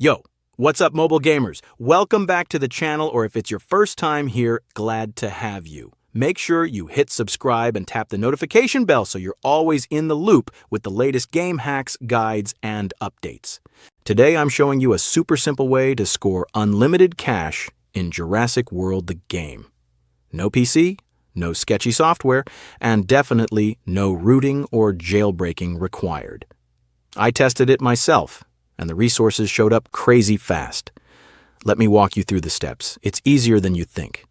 Yo, what's up, mobile gamers? Welcome back to the channel, or if it's your first time here, glad to have you. Make sure you hit subscribe and tap the notification bell so you're always in the loop with the latest game hacks, guides, and updates. Today I'm showing you a super simple way to score unlimited cash in Jurassic World the game. No PC, no sketchy software, and definitely no rooting or jailbreaking required. I tested it myself, and the resources showed up crazy fast. Let me walk you through the steps. It's easier than you think.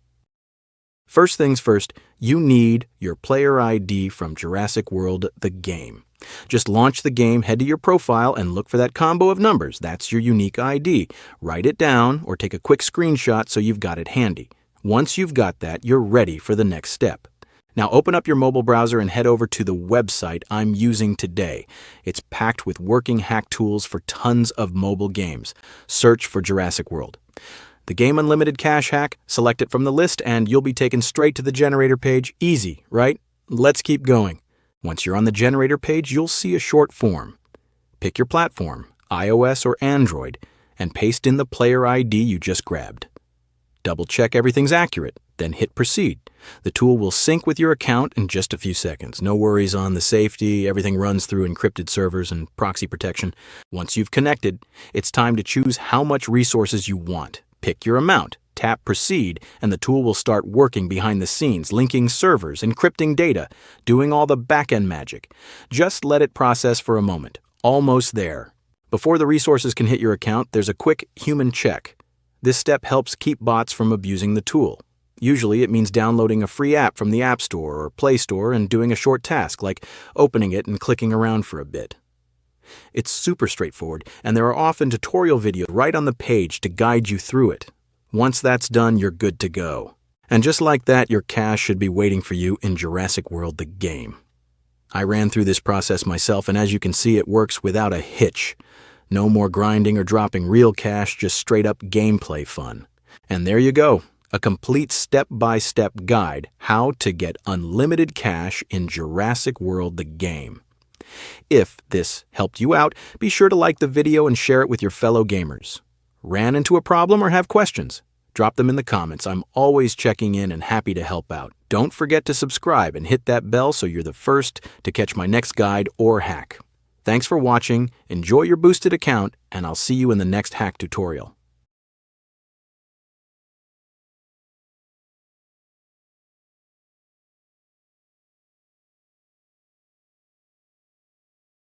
First things first, you need your player ID from Jurassic World the game. Just launch the game, head to your profile, and look for that combo of numbers. That's your unique ID. Write it down or take a quick screenshot so you've got it handy. Once you've got that, you're ready for the next step. Now open up your mobile browser and head over to the website I'm using today. It's packed with working hack tools for tons of mobile games. Search for Jurassic World. The Game Unlimited Cash hack, select it from the list and you'll be taken straight to the generator page. Easy, right? Let's keep going. Once you're on the generator page, you'll see a short form. Pick your platform, iOS or Android, and paste in the player ID you just grabbed. Double check everything's accurate, then hit proceed. The tool will sync with your account in just a few seconds. No worries on the safety, everything runs through encrypted servers and proxy protection. Once you've connected, it's time to choose how much resources you want. Pick your amount, tap proceed, and the tool will start working behind the scenes, linking servers, encrypting data, doing all the back-end magic. Just let it process for a moment. Almost there. Before the resources can hit your account, there's a quick human check. This step helps keep bots from abusing the tool. Usually it means downloading a free app from the App Store or Play Store and doing a short task like opening it and clicking around for a bit. It's super straightforward, and there are often tutorial videos right on the page to guide you through it. Once that's done, you're good to go. And just like that, your cash should be waiting for you in Jurassic World the game. I ran through this process myself, and as you can see, it works without a hitch. No more grinding or dropping real cash, just straight-up gameplay fun. And there you go, a complete step-by-step guide how to get unlimited cash in Jurassic World the game. If this helped you out, be sure to like the video and share it with your fellow gamers. Ran into a problem or have questions? Drop them in the comments. I'm always checking in and happy to help out. Don't forget to subscribe and hit that bell so you're the first to catch my next guide or hack. Thanks for watching, enjoy your boosted account, and I'll see you in the next hack tutorial.